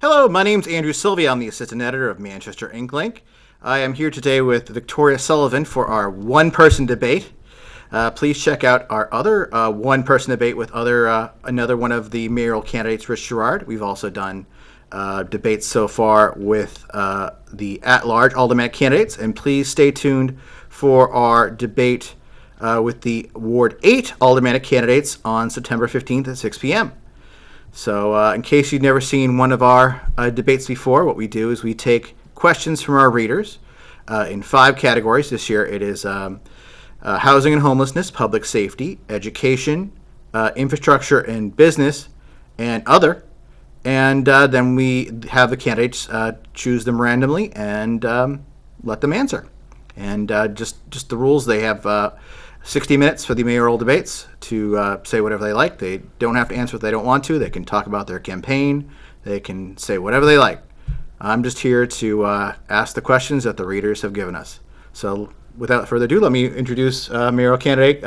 Hello, my name's Andrew Sullivan. I'm the assistant editor of Manchester Inklink. I am here today with Victoria Sullivan for our one-person debate. Please check out our other one-person debate with another one of the mayoral candidates, Rich Girard. We've also done debates so far with the at-large aldermanic candidates, and please stay tuned for our debate with the Ward 8 aldermanic candidates on September 15th at 6 p.m. So in case you've never seen one of our debates before, what we do is we take questions from our readers in 5 categories. This year it is housing and homelessness, public safety, education, infrastructure and business, and other. And then we have the candidates choose them randomly and let them answer. And just the rules, they have 60 minutes for the mayoral debates to say whatever they like. They don't have to answer what they don't want to. They can talk about their campaign. They can say whatever they like. I'm just here to ask the questions that the readers have given us. So without further ado, let me introduce mayoral candidate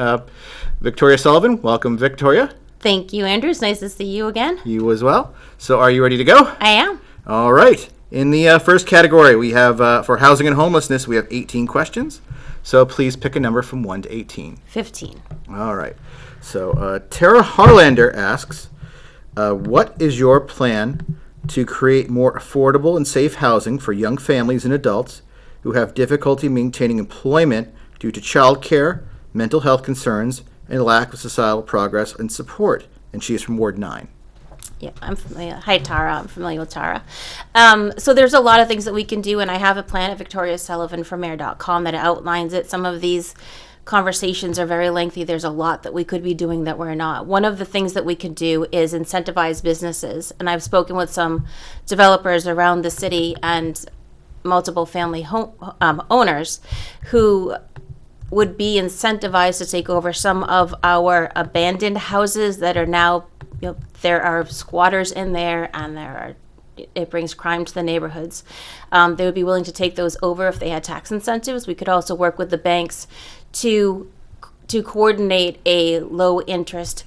Victoria Sullivan. Welcome, Victoria. Thank you, Andrew. It's nice to see you again. You as well. So are you ready to go? I am. All right. In the first category, we have for housing and homelessness, we have 18 questions. So please pick a number from 1 to 18. 15. All right. So Tara Harlander asks, what is your plan to create more affordable and safe housing for young families and adults who have difficulty maintaining employment due to child care, mental health concerns, and lack of societal progress and support? And she is from Ward 9. Yeah, I'm familiar. Hi, Tara. I'm familiar with Tara. So there's a lot of things that we can do, and I have a plan at victoriasullivanformayor.com that outlines it. Some of these conversations are very lengthy. There's a lot that we could be doing that we're not. One of the things that we could do is incentivize businesses, and I've spoken with some developers around the city and multiple family owners who would be incentivized to take over some of our abandoned houses that are now, there are squatters in there, and it brings crime to the neighborhoods. They would be willing to take those over if they had tax incentives. We could also work with the banks to coordinate a low interest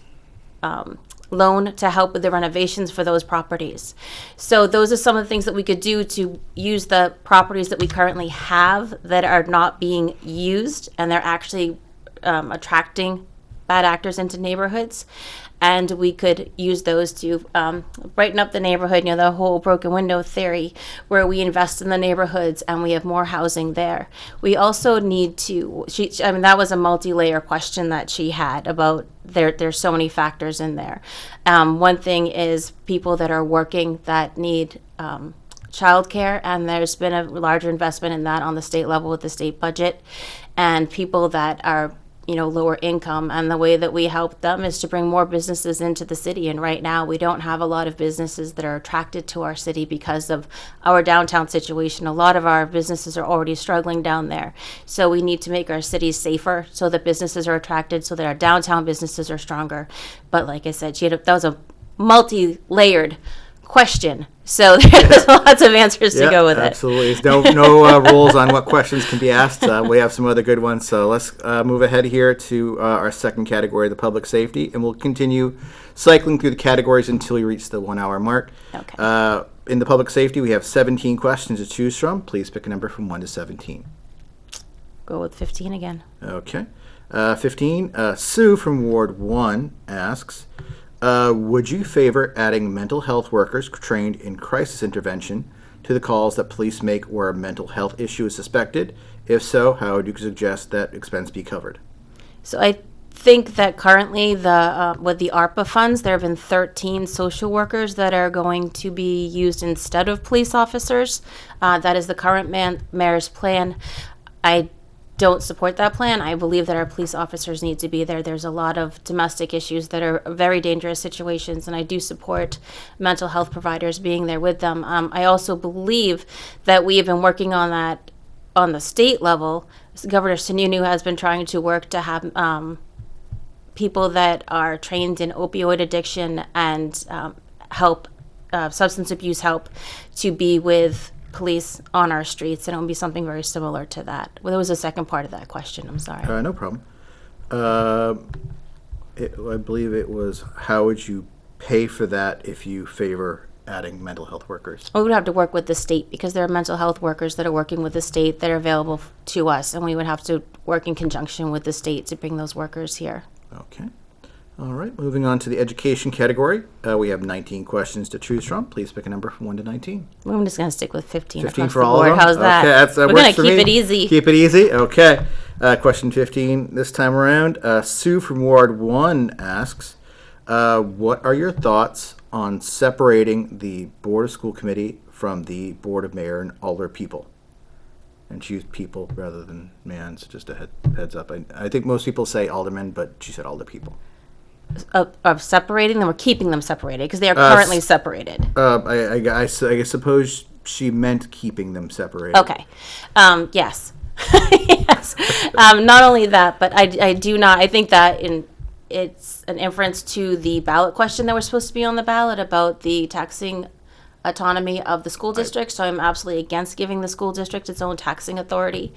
loan to help with the renovations for those properties. So those are some of the things that we could do to use the properties that we currently have that are not being used, and they're actually attracting bad actors into neighborhoods. And we could use those to brighten up the neighborhood, the whole broken window theory, where we invest in the neighborhoods and we have more housing there. We also need to, that was a multi-layer question that she had about there's so many factors in there. One thing is people that are working that need childcare, and there's been a larger investment in that on the state level with the state budget, and people that are lower income, and the way that we help them is to bring more businesses into the city. And right now we don't have a lot of businesses that are attracted to our city because of our downtown situation. A lot of our businesses are already struggling down there. So we need to make our cities safer so that businesses are attracted, so that our downtown businesses are stronger. But like I said, that was a multi-layered question. So there's lots of answers to go with absolutely. There's no rules on what questions can be asked. We have some other good ones. So let's move ahead here to our second category, the public safety, and we'll continue cycling through the categories until we reach the 1 hour mark. Okay. In the public safety, we have 17 questions to choose from. Please pick a number from 1 to 17. Go with 15 again. Okay. 15, Sue from Ward 1 asks, would you favor adding mental health workers trained in crisis intervention to the calls that police make where a mental health issue is suspected? If so, how would you suggest that expense be covered? So I think that currently with the ARPA funds, there have been 13 social workers that are going to be used instead of police officers. That is the current mayor's plan. I don't support that plan. I believe that our police officers need to be there. There's a lot of domestic issues that are very dangerous situations, and I do support mental health providers being there with them. I also believe that we have been working on that on the state level. Governor Sununu has been trying to work to have people that are trained in opioid addiction and substance abuse help to be with police on our streets, and it would be something very similar to that. Well, there was a second part of that question. I'm sorry. No problem. I believe it was, how would you pay for that if you favor adding mental health workers? We would have to work with the state because there are mental health workers that are working with the state that are available to us, and we would have to work in conjunction with the state to bring those workers here. Okay. All right. Moving on to the education category. We have 19 questions to choose from. Please pick a number from 1 to 19. I'm just going to stick with 15. 15 across for the all board. of them? How's that? Okay, that We're works going to for keep me. it easy. Keep it easy? Okay. Question 15 this time around. Sue from Ward 1 asks, what are your thoughts on separating the Board of School Committee from the Board of Mayor and Alder people? And she used people rather than mans, just a heads up. I think most people say aldermen, but she said alder people. Of separating them or keeping them separated because they are currently separated. I suppose she meant keeping them separated. Okay. Yes. Yes. Not only that, but I do not. I think that it's an inference to the ballot question that was supposed to be on the ballot about the taxing autonomy of the school district. So I'm absolutely against giving the school district its own taxing authority.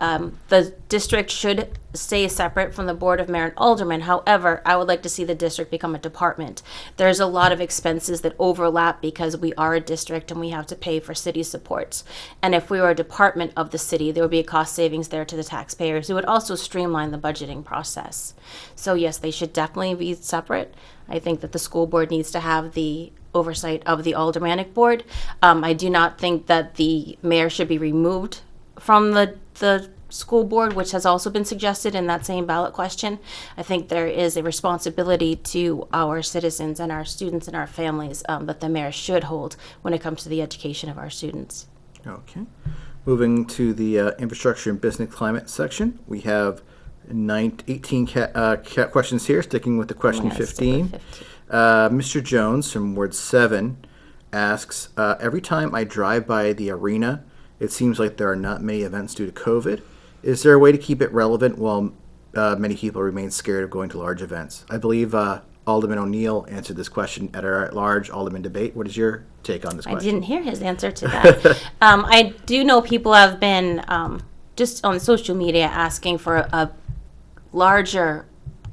The district should stay separate from the Board of Mayor and Aldermen. However, I would like to see the district become a department. There's a lot of expenses that overlap because we are a district and we have to pay for city supports. And if we were a department of the city, there would be a cost savings there to the taxpayers. It would also streamline the budgeting process. So yes, they should definitely be separate. I think that the school board needs to have the oversight of the aldermanic board. I do not think that the mayor should be removed from the school board, which has also been suggested in that same ballot question. I think there is a responsibility to our citizens and our students and our families that the mayor should hold when it comes to the education of our students. Okay. Moving to the infrastructure and business climate section, we have 18 questions here, sticking with the question 15. Mr. Jones from Ward 7 asks, every time I drive by the arena, it seems like there are not many events due to COVID. Is there a way to keep it relevant while many people remain scared of going to large events? I believe Alderman O'Neill answered this question at our large Alderman debate. What is your take on this question? I didn't hear his answer to that. I do know people have been just on social media asking for a larger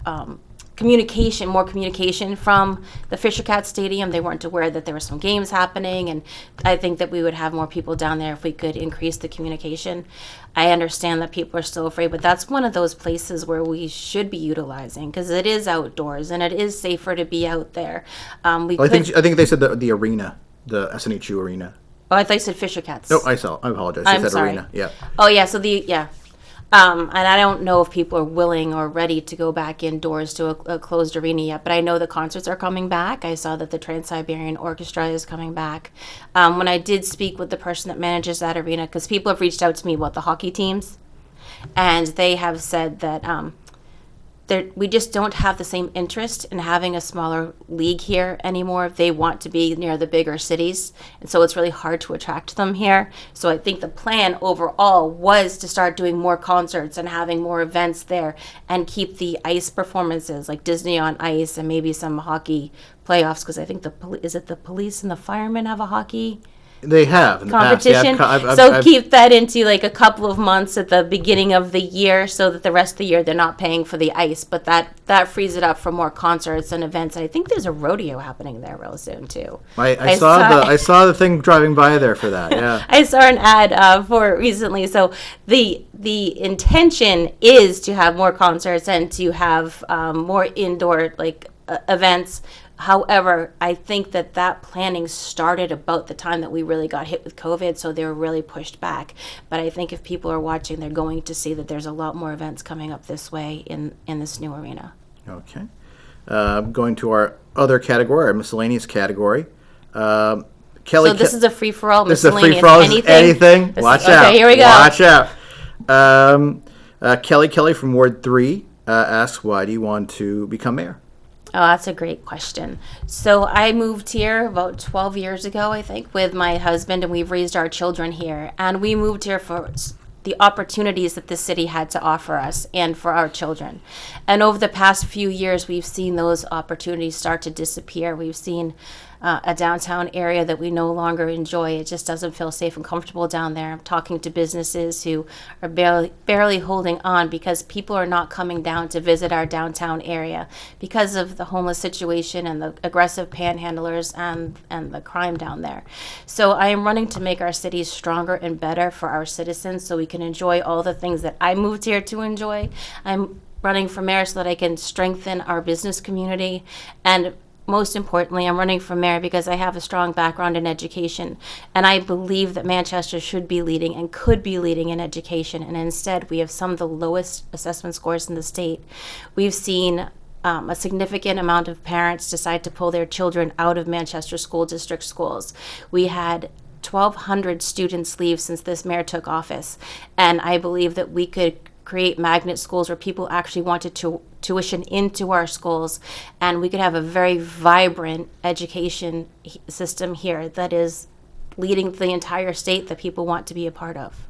more communication from the Fisher Cat Stadium. They weren't aware that there were some games happening, and I think that we would have more people down there if we could increase the communication. I understand that people are still afraid, but that's one of those places where we should be utilizing because it is outdoors and it is safer to be out there. I think they said the arena, the SNHU arena. Oh, I thought you said Fisher Cats. No, I apologize. I'm said sorry. Arena. Yeah. Oh, yeah. So and I don't know if people are willing or ready to go back indoors to a closed arena yet, but I know the concerts are coming back. I saw that the Trans-Siberian Orchestra is coming back. When I did speak with the person that manages that arena, because people have reached out to me about the hockey teams, and they have said that we just don't have the same interest in having a smaller league here anymore. They want to be near the bigger cities, and so it's really hard to attract them here. So I think the plan overall was to start doing more concerts and having more events there and keep the ice performances like Disney on Ice and maybe some hockey playoffs, because I think the police and the firemen have a hockey They have in the competition. past. Yeah, so keep that into like a couple of months at the beginning of the year so that the rest of the year they're not paying for the ice. But that frees it up for more concerts and events. And I think there's a rodeo happening there real soon too. I saw the thing driving by there for that. Yeah. I saw an ad for it recently. So the intention is to have more concerts and to have more indoor events. However, I think that planning started about the time that we really got hit with COVID, so they were really pushed back. But I think if people are watching, they're going to see that there's a lot more events coming up this way in this new arena. Okay. Going to our other category, our miscellaneous category. Kelly. So this is a free-for-all miscellaneous. This is a free-for-all. Anything? Watch out. Okay, here we go. Watch out. Kelly from Ward 3 asks, why do you want to become mayor? Oh, that's a great question. So I moved here about 12 years ago, I think, with my husband, and we've raised our children here. And we moved here for the opportunities that the city had to offer us and for our children. And over the past few years, we've seen those opportunities start to disappear. We've seen a downtown area that we no longer enjoy. It just doesn't feel safe and comfortable down there. I'm talking to businesses who are barely holding on because people are not coming down to visit our downtown area because of the homeless situation and the aggressive panhandlers and the crime down there. So I am running to make our cities stronger and better for our citizens so we can enjoy all the things that I moved here to enjoy. I'm running for mayor so that I can strengthen our business community, and most importantly, I'm running for mayor because I have a strong background in education, and I believe that Manchester should be leading and could be leading in education, and instead we have some of the lowest assessment scores in the state. We've seen a significant amount of parents decide to pull their children out of Manchester School District schools. We had 1,200 students leave since this mayor took office, and I believe that we could create magnet schools where people actually wanted to tuition into our schools, and we could have a very vibrant education system here that is leading the entire state that people want to be a part of.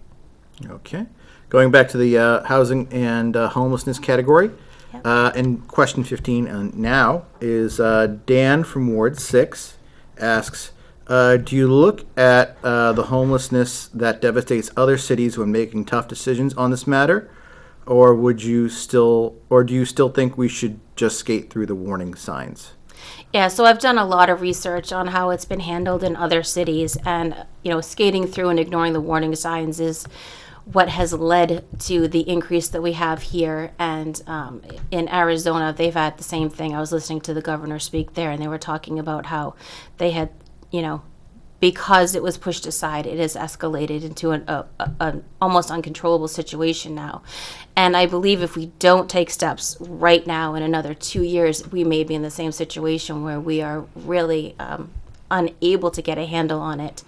Okay. Going back to the housing and homelessness category, Yep. and question 15 now is Dan from Ward 6 asks, do you look at the homelessness that devastates other cities when making tough decisions on this matter? Or do you still think we should just skate through the warning signs? Yeah, so I've done a lot of research on how it's been handled in other cities, and skating through and ignoring the warning signs is what has led to the increase that we have here. And in Arizona, they've had the same thing. I was listening to the governor speak there, and they were talking about how they had, because it was pushed aside, it has escalated into an almost uncontrollable situation now. And I believe if we don't take steps right now, in another 2 years, we may be in the same situation where we are really unable to get a handle on it.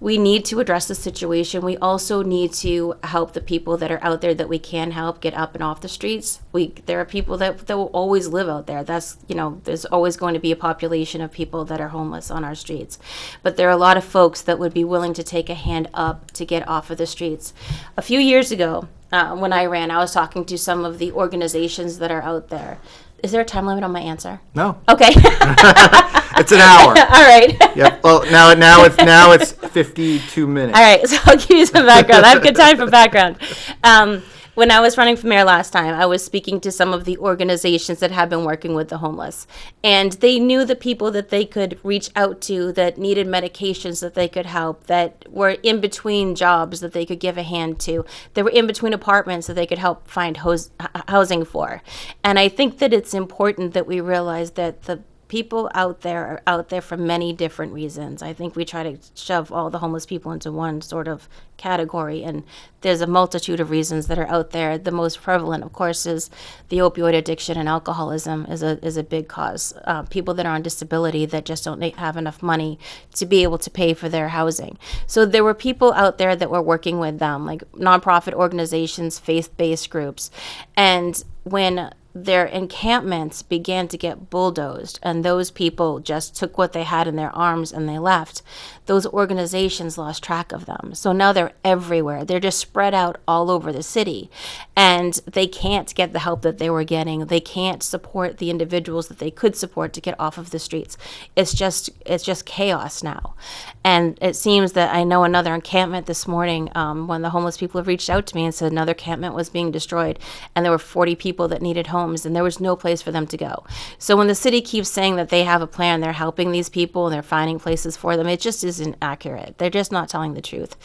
We need to address the situation. We also need to help the people that are out there that we can help get up and off the streets. There are people that will always live out there. That's, there's always going to be a population of people that are homeless on our streets. But there are a lot of folks that would be willing to take a hand up to get off of the streets. A few years ago, when I ran, I was talking to some of the organizations that are out there. Is there a time limit on my answer? No. Okay. It's an hour. All right. Yep. Well, now it's 52 minutes. All right. So I'll give you some background. I have good time for background. When I was running for mayor last time, I was speaking to some of the organizations that have been working with the homeless. And they knew the people that they could reach out to that needed medications that they could help, that were in between jobs that they could give a hand to, that were in between apartments that they could help find housing for. And I think that it's important that we realize that the people out there are out there for many different reasons. I think we try to shove all the homeless people into one sort of category, and there's a multitude of reasons that are out there. The most prevalent, of course, is the opioid addiction, and alcoholism is a big cause. People that are on disability that just don't have enough money to be able to pay for their housing. So there were people out there that were working with them, like nonprofit organizations, faith-based groups, and when their encampments began to get bulldozed and those people just took what they had in their arms and they left, those organizations lost track of them. So now they're everywhere. They're just spread out all over the city, and they can't get the help that they were getting. They can't support the individuals that they could support to get off of the streets. It's just chaos now. And it seems that I know another encampment this morning, when the homeless people have reached out to me and said another encampment was being destroyed, and there were 40 people that needed homes, and there was no place for them to go. So when the city keeps saying that they have a plan, they're helping these people and they're finding places for them, it just isn't accurate. They're just not telling the truth.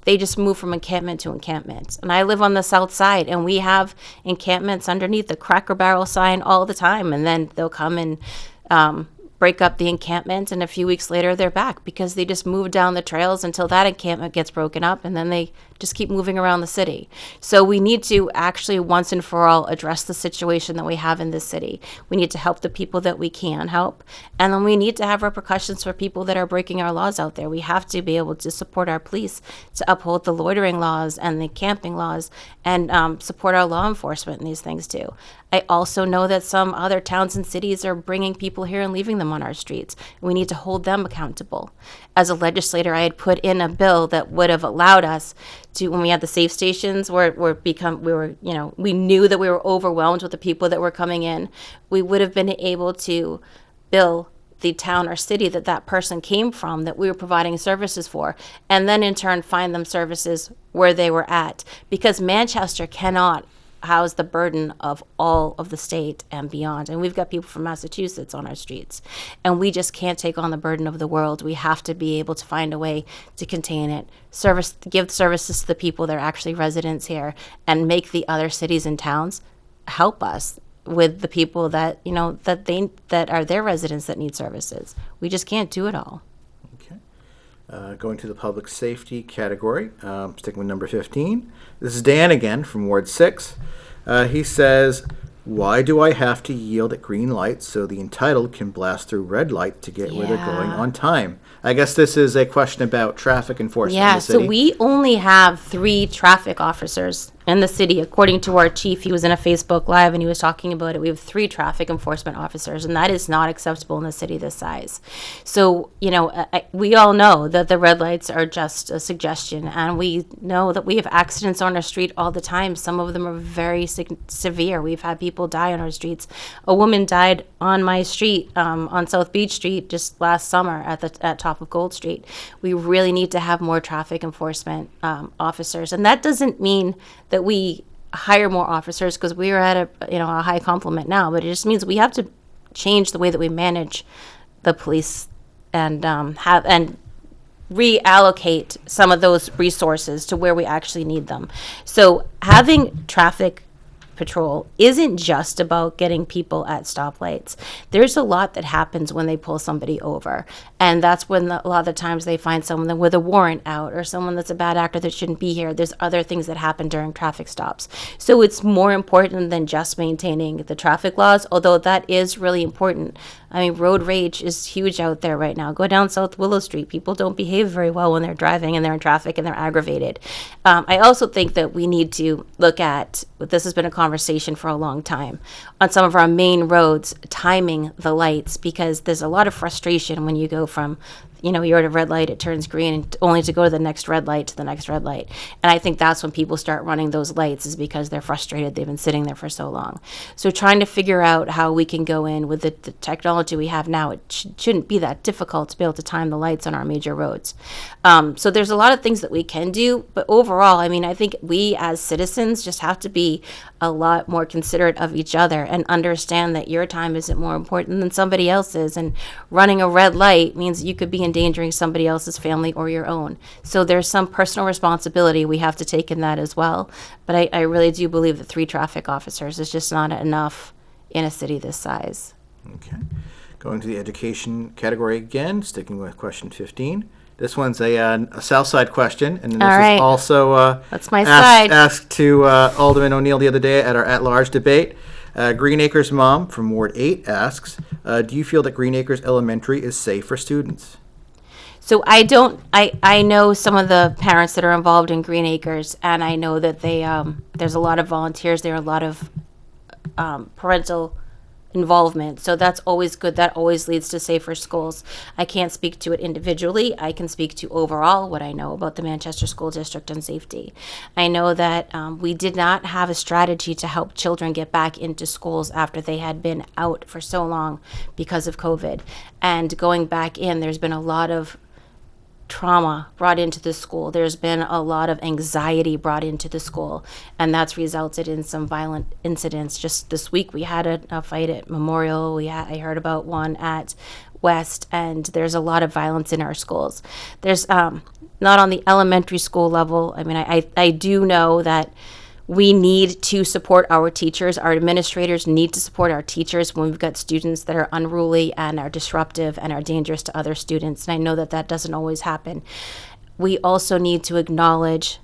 They just move from encampment to encampment. And I live on the south side, and we have encampments underneath the Cracker Barrel sign all the time, and then they'll come and break up the encampment, and a few weeks later they're back because they just move down the trails until that encampment gets broken up, and then they just keep moving around the city. So we need to actually once and for all address the situation that we have in this city. We need to help the people that we can help, and then we need to have repercussions for people that are breaking our laws out there. We have to be able to support our police to uphold the loitering laws and the camping laws, and support our law enforcement in these things too. I also know that some other towns and cities are bringing people here and leaving them on our streets. We need to hold them accountable. As a legislator, I had put in a bill that would have allowed us to, when we had the safe stations, we knew that we were overwhelmed with the people that were coming in. We would have been able to bill the town or city that that person came from that we were providing services for, and then in turn find them services where they were at, because Manchester cannot house the burden of all of the state and beyond. And we've got people from Massachusetts on our streets, and we just can't take on the burden of the world. We have to be able to find a way to contain it, give services to the people that are actually residents here, and make the other cities and towns help us with the people that, you know, that are their residents that need services. We just can't do it all. Okay. Going to the public safety category, sticking with number 15. This is Dan again from Ward 6. He says, why do I have to yield at green lights so the entitled can blast through red light to get where they're going on time? I guess this is a question about traffic enforcement in the city. So we only have 3 traffic officers in the city. According to our chief, he was in a Facebook Live and he was talking about it. We have 3 traffic enforcement officers, and that is not acceptable in a city this size. So, you know, we all know that the red lights are just a suggestion, and we know that we have accidents on our street all the time. Some of them are very severe. We've had people die on our streets. A woman died on my street, on South Beach Street, just last summer at top of Gold Street. We really need to have more traffic enforcement officers, and that doesn't mean that we hire more officers, because we are at a high complement now, but it just means we have to change the way that we manage the police and reallocate some of those resources to where we actually need them. So having traffic patrol isn't just about getting people at stoplights. There's a lot that happens when they pull somebody over, and that's when a lot of the times they find someone with a warrant out, or someone that's a bad actor that shouldn't be here. There's other things that happen during traffic stops. So it's more important than just maintaining the traffic laws, although that is really important. I mean, road rage is huge out there right now. Go down South Willow Street. People don't behave very well when they're driving and they're in traffic and they're aggravated. I also think that we need to look at, this has been a conversation for a long time, on some of our main roads, timing the lights, because there's a lot of frustration when you go from, you're at a red light, it turns green, and only to go to the next red light to the next red light. And I think that's when people start running those lights, is because they're frustrated. They've been sitting there for so long. So trying to figure out how we can go in with the technology we have now, it shouldn't be that difficult to be able to time the lights on our major roads. So there's a lot of things that we can do, but overall, I mean, I think we as citizens just have to be a lot more considerate of each other and understand that your time isn't more important than somebody else's, and running a red light means you could be endangering somebody else's family or your own. So there's some personal responsibility we have to take in that as well. But I really do believe that 3 traffic officers is just not enough in a city this size. Okay. Going to the education category again, sticking with question 15. This one's a Southside question, and this is also that's my side. Asked to Alderman O'Neill the other day at our at-large debate. Greenacre's mom from Ward 8 asks, do you feel that Greenacres Elementary is safe for students? So I know some of the parents that are involved in Green Acres, and I know that there's a lot of volunteers there, a lot of parental involvement. So that's always good. That always leads to safer schools. I can't speak to it individually. I can speak to overall what I know about the Manchester School District and safety. I know that we did not have a strategy to help children get back into schools after they had been out for so long because of COVID. And going back in, there's been a lot of trauma brought into the school. There's been a lot of anxiety brought into the school, and that's resulted in some violent incidents. Just this week, we had a fight at Memorial. I heard about one at West, and there's a lot of violence in our schools. There's not on the elementary school level. I mean, I do know that we need to support our teachers. Our administrators need to support our teachers when we've got students that are unruly and are disruptive and are dangerous to other students. And I know that doesn't always happen. We also need to acknowledge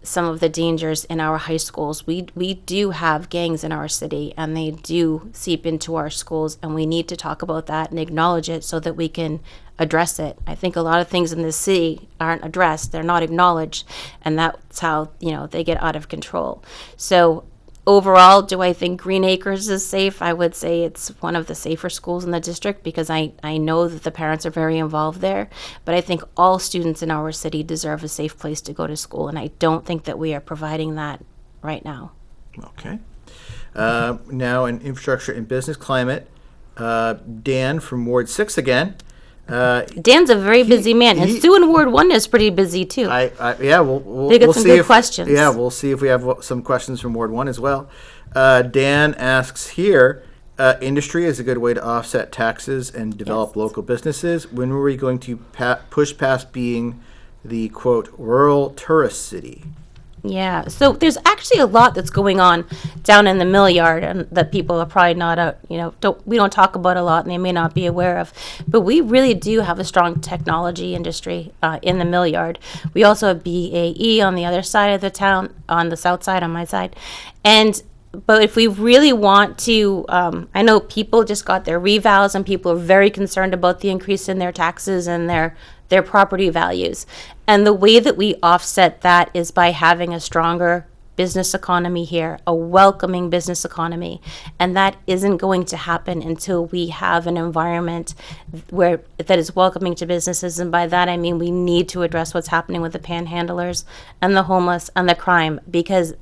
some of the dangers in our high schools. We do have gangs in our city, and they do seep into our schools, and we need to talk about that and acknowledge it so that we can address it. I think a lot of things in this city aren't addressed. They're not acknowledged, and that's how, they get out of control. So overall, do I think Green Acres is safe? I would say it's one of the safer schools in the district, because I know that the parents are very involved there. But I think all students in our city deserve a safe place to go to school, and I don't think that we are providing that right now. Okay. Now, in infrastructure and business climate, Dan from Ward 6 again. Dan's a very busy man, and Sue in Ward 1 is pretty busy too. We'll They got some see good if, questions. Yeah, we'll see if we have some questions from Ward 1 as well. Dan asks here, industry is a good way to offset taxes and develop local businesses. When were we going to push past being the, quote, rural tourist city? Yeah, so there's actually a lot that's going on down in the mill yard, and that people are probably not, we don't talk about a lot, and they may not be aware of. But we really do have a strong technology industry in the mill yard. We also have BAE on the other side of the town, on the south side, on my side, but if we really want to, I know people just got their revals, and people are very concerned about the increase in their taxes and their property values. And the way that we offset that is by having a stronger business economy here, a welcoming business economy. And that isn't going to happen until we have an environment that is welcoming to businesses. And by that, I mean we need to address what's happening with the panhandlers and the homeless and the crime, because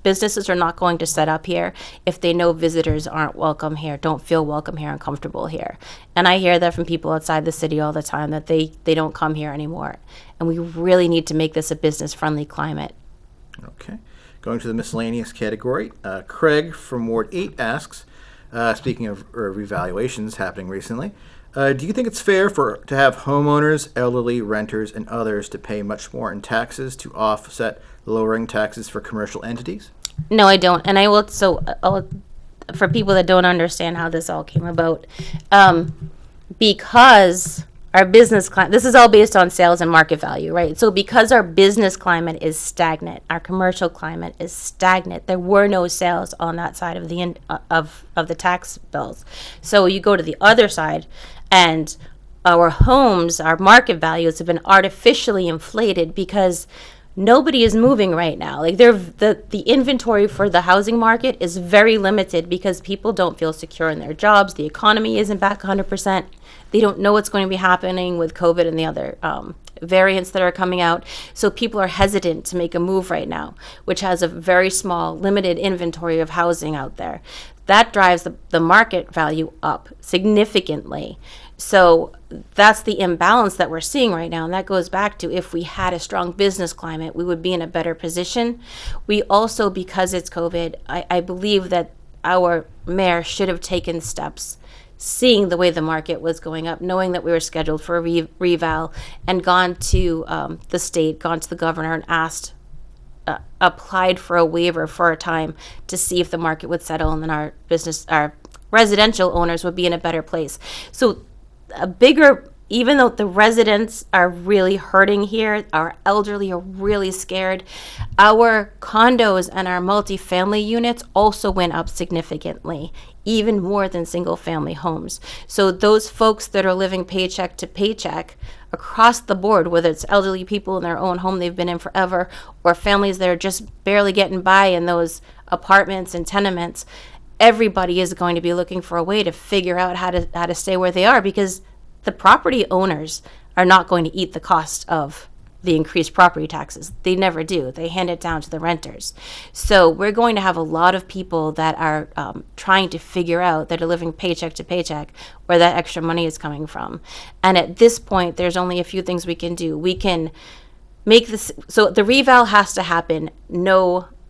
businesses are not going to set up here if they know visitors aren't welcome here, don't feel welcome here and comfortable here. And I hear that from people outside the city all the time, that they don't come here anymore. And we really need to make this a business-friendly climate. Okay. Going to the miscellaneous category, Craig from Ward 8 asks, speaking of revaluations happening recently, do you think it's fair to have homeowners, elderly, renters, and others to pay much more in taxes to offset lowering taxes for commercial entities? No, I don't. And I will, for people that don't understand how this all came about, because our business climate, this is all based on sales and market value, right? So because our business climate is stagnant, our commercial climate is stagnant, there were no sales on that side of the tax bills. So you go to the other side, and our homes, our market values have been artificially inflated because nobody is moving right now. Like the inventory for the housing market is very limited because people don't feel secure in their jobs. The economy isn't back 100%. They don't know what's going to be happening with COVID and the other variants that are coming out. So people are hesitant to make a move right now, which has a very small, limited inventory of housing out there. That drives the market value up significantly. So that's the imbalance that we're seeing right now. And that goes back to, if we had a strong business climate, we would be in a better position. We also, because it's COVID, I believe that our mayor should have taken steps, seeing the way the market was going up, knowing that we were scheduled for a reval, and gone to the state, gone to the governor and applied for a waiver for a time to see if the market would settle, and then our residential owners would be in a better place. So even though the residents are really hurting here, our elderly are really scared, our condos and our multifamily units also went up significantly, even more than single family homes. So those folks that are living paycheck to paycheck across the board, whether it's elderly people in their own home they've been in forever, or families that are just barely getting by in those apartments and tenements, everybody is going to be looking for a way to figure out how to stay where they are, because the property owners are not going to eat the cost of the increased property taxes. They never do. They hand it down to the renters. So we're going to have a lot of people that are trying to figure out, that are living paycheck to paycheck, where that extra money is coming from. And at this point, there's only a few things we can do. We can make this, so the reval has to happen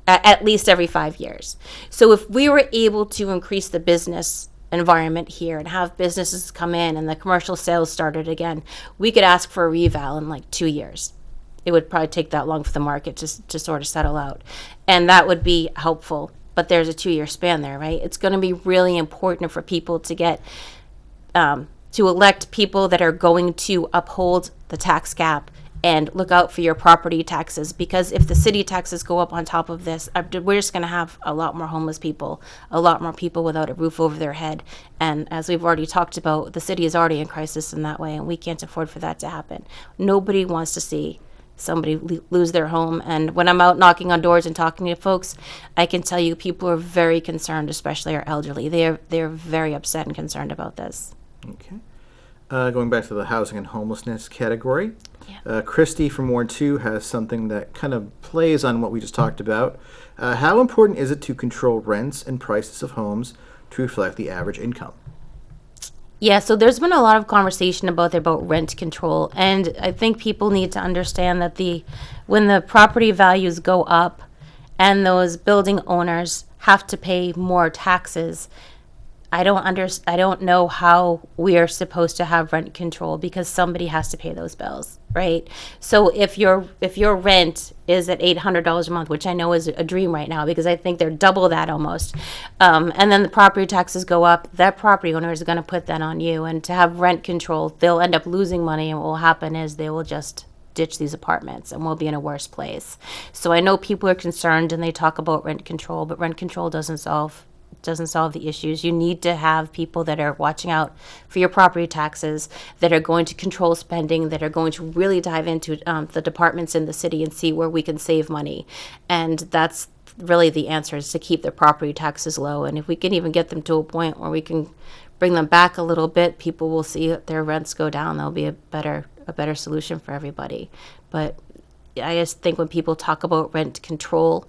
at least every 5 years. So if we were able to increase the business environment here and have businesses come in and the commercial sales started again, we could ask for a reval in like 2 years. It would probably take that long for the market to sort of settle out. And that would be helpful. But there's a 2-year span there, right? It's going to be really important for people to get, to elect people that are going to uphold the tax cap and look out for your property taxes, because if the city taxes go up on top of this, we're just going to have a lot more homeless people, a lot more people without a roof over their head. And as we've already talked about, the city is already in crisis in that way, and we can't afford for that to happen. Nobody wants to see somebody lose their home. And when I'm out knocking on doors and talking to folks, I can tell you people are very concerned, especially our elderly. They're very upset and concerned about this. Okay. Going back to the housing and homelessness category, Yeah. Christy from Ward 2 has something that kind of plays on what we just talked about. How important is it to control rents and prices of homes to reflect the average income? Yeah, so there's been a lot of conversation about rent control, and I think people need to understand that when the property values go up and those building owners have to pay more taxes, I don't know how we are supposed to have rent control because somebody has to pay those bills, right? So if your rent is at $800 a month, which I know is a dream right now because I think they're double that almost, and then the property taxes go up, that property owner is going to put that on you. And to have rent control, they'll end up losing money, and what will happen is they will just ditch these apartments and we'll be in a worse place. So I know people are concerned and they talk about rent control, but rent control doesn't solve the issues. You need to have people that are watching out for your property taxes, that are going to control spending, that are going to really dive into the departments in the city and see where we can save money. And that's really the answer, is to keep their property taxes low. And if we can even get them to a point where we can bring them back a little bit, people will see their rents go down. There'll be a better solution for everybody. But I just think when people talk about rent control,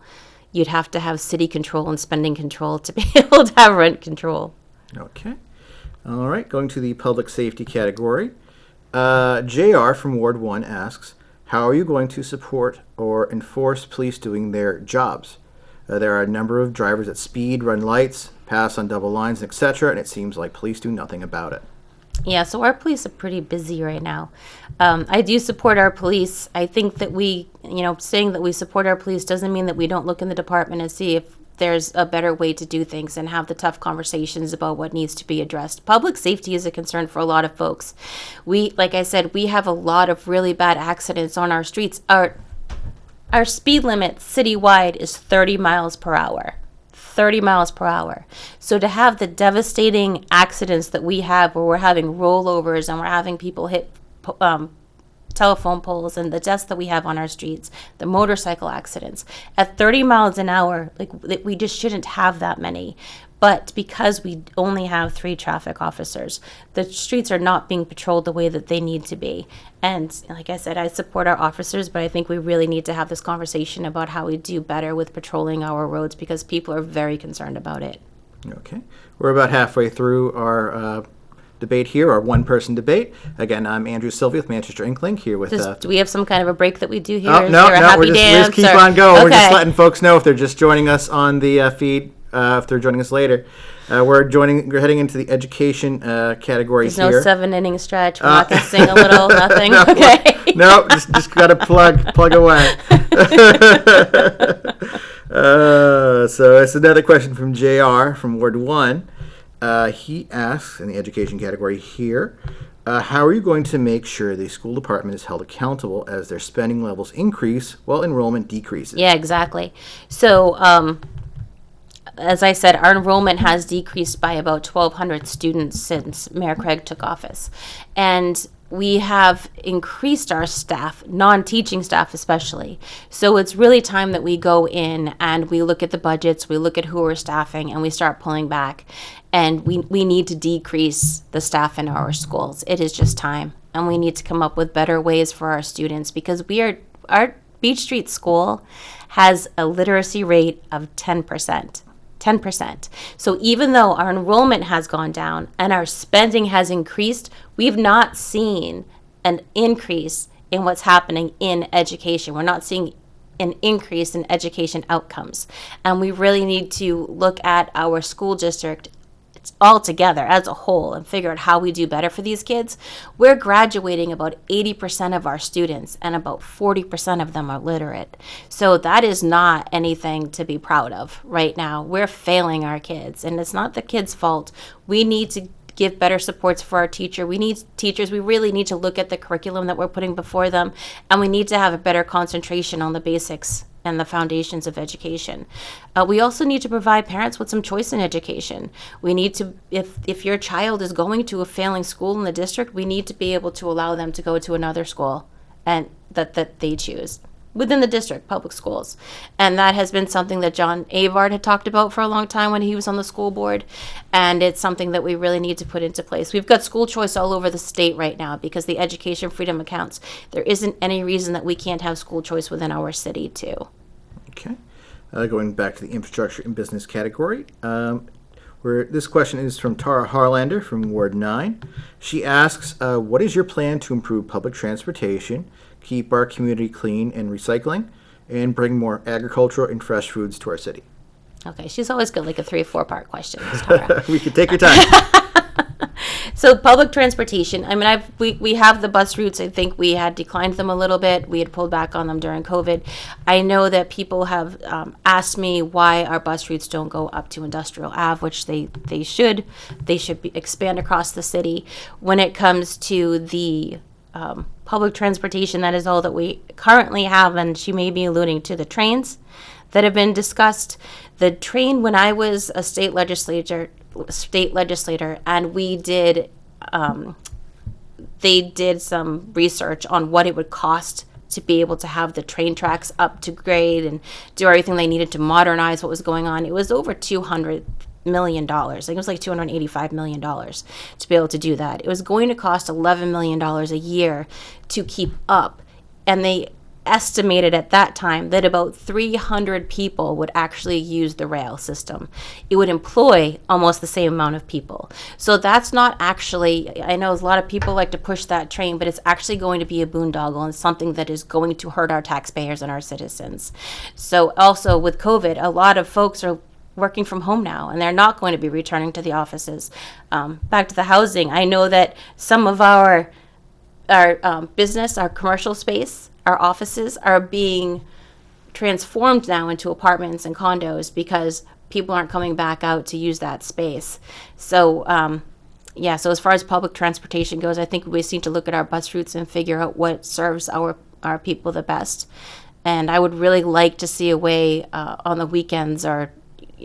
you'd have to have city control and spending control to be able to have rent control. Okay. All right. Going to the public safety category. JR from Ward 1 asks, how are you going to support or enforce police doing their jobs? There are a number of drivers that speed, run lights, pass on double lines, etc., and it seems like police do nothing about it. Yeah, so our police are pretty busy right now. I do support our police. I think that saying that we support our police doesn't mean that we don't look in the department and see if there's a better way to do things and have the tough conversations about what needs to be addressed. Public safety is a concern for a lot of folks. Like I said, we have a lot of really bad accidents on our streets. Our speed limit citywide is 30 miles per hour. 30 miles per hour. So to have the devastating accidents that we have, where we're having rollovers and we're having people hit telephone poles, and the deaths that we have on our streets, the motorcycle accidents at 30 miles an hour, we just shouldn't have that many. But because we only have 3 traffic officers, the streets are not being patrolled the way that they need to be. And like I said, I support our officers, but I think we really need to have this conversation about how we do better with patrolling our roads, because people are very concerned about it. Okay. We're about halfway through our debate here, our one-person debate. Again, I'm Andrew Sylvia with Manchester Inklink here with... do we have some kind of a break that we do here? Oh, no, we just keep on going. Okay. We're just letting folks know if they're just joining us on the feed. If they're joining us later, we're heading into the education category. There's here. No 7-inning stretch. We're not going to sing a little, nothing. No, okay. No, just got to plug away. So it's another question from JR from Ward 1. He asks in the education category here, how are you going to make sure the school department is held accountable as their spending levels increase while enrollment decreases? Yeah, exactly. So, as I said, our enrollment has decreased by about 1,200 students since Mayor Craig took office. And we have increased our staff, non-teaching staff especially. So it's really time that we go in and we look at the budgets, we look at who we're staffing, and we start pulling back. And we need to decrease the staff in our schools. It is just time. And we need to come up with better ways for our students, because our Beach Street School has a literacy rate of 10%. 10%. So even though our enrollment has gone down and our spending has increased, we've not seen an increase in what's happening in education. We're not seeing an increase in education outcomes. And we really need to look at our school district all together as a whole and figure out how we do better for these kids. We're graduating about 80% of our students, and about 40% of them are literate. So that is not anything to be proud of right now. We're failing our kids, and it's not the kids' fault. We need to give better supports for our teachers. We really need to look at the curriculum that we're putting before them, and we need to have a better concentration on the basics and the foundations of education. We also need to provide parents with some choice in education. We need to, if your child is going to a failing school in the district, we need to be able to allow them to go to another school and that they choose within the district, public schools. And that has been something that John Avard had talked about for a long time when he was on the school board. And it's something that we really need to put into place. We've got school choice all over the state right now because the education freedom accounts. There isn't any reason that we can't have school choice within our city too. Okay. Going back to the infrastructure and business category. This question is from Tara Harlander from Ward 9. She asks, what is your plan to improve public transportation, keep our community clean and recycling, and bring more agricultural and fresh foods to our city? Okay, she's always got like a 3 or 4 part question, Ms. Tara. We can take your time. So public transportation, I mean, we have the bus routes. I think we had declined them a little bit. We had pulled back on them during COVID. I know that people have asked me why our bus routes don't go up to Industrial Ave, which they should. They should expand across the city. When it comes to the public transportation, that is all that we currently have, and she may be alluding to the trains that have been discussed. The train, when I was a state legislator, and they did some research on what it would cost to be able to have the train tracks up to grade and do everything they needed to modernize what was going on. It was over $200 million. I think it was like $285 million to be able to do that. It was going to cost $11 million a year to keep up, and they estimated at that time that about 300 people would actually use the rail system. It would employ almost the same amount of people. So that's not actually, I know a lot of people like to push that train, but it's actually going to be a boondoggle and something that is going to hurt our taxpayers and our citizens. So also with COVID, a lot of folks are working from home now, and they're not going to be returning to the offices. Back to the housing, I know that some of our business, our commercial space, our offices are being transformed now into apartments and condos because people aren't coming back out to use that space. So, so as far as public transportation goes, I think we just need to look at our bus routes and figure out what serves our people the best. And I would really like to see a way on the weekends, or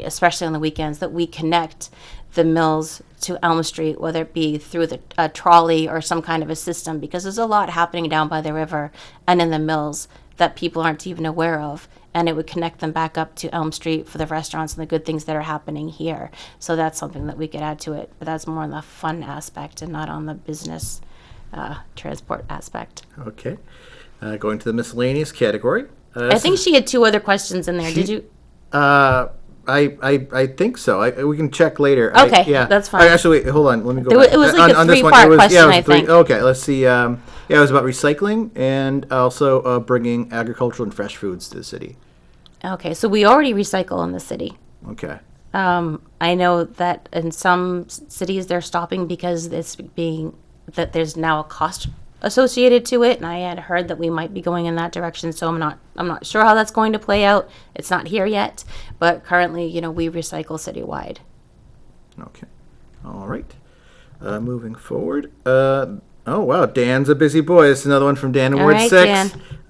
especially on the weekends, that we connect the mills to Elm Street, whether it be through a trolley or some kind of a system, because there's a lot happening down by the river and in the mills that people aren't even aware of, and it would connect them back up to Elm Street for the restaurants and the good things that are happening here. So that's something that we could add to it, but that's more on the fun aspect and not on the business transport aspect. Okay. Going to the miscellaneous category. I think she had 2 other questions in there. Did you? I think so. We can check later. Okay, that's fine. Actually, wait, hold on. Let me go back. It was like a 3-part question, I think. Okay, let's see. It was about recycling and also bringing agricultural and fresh foods to the city. Okay, so we already recycle in the city. Okay. I know that in some cities they're stopping because that there's now a cost associated to it, and I had heard that we might be going in that direction, so I'm not sure how that's going to play out. It's not here yet, but currently, we recycle citywide. Okay. All right. Moving forward. Oh, wow, Dan's a busy boy. This is another one from Dan in Ward 6.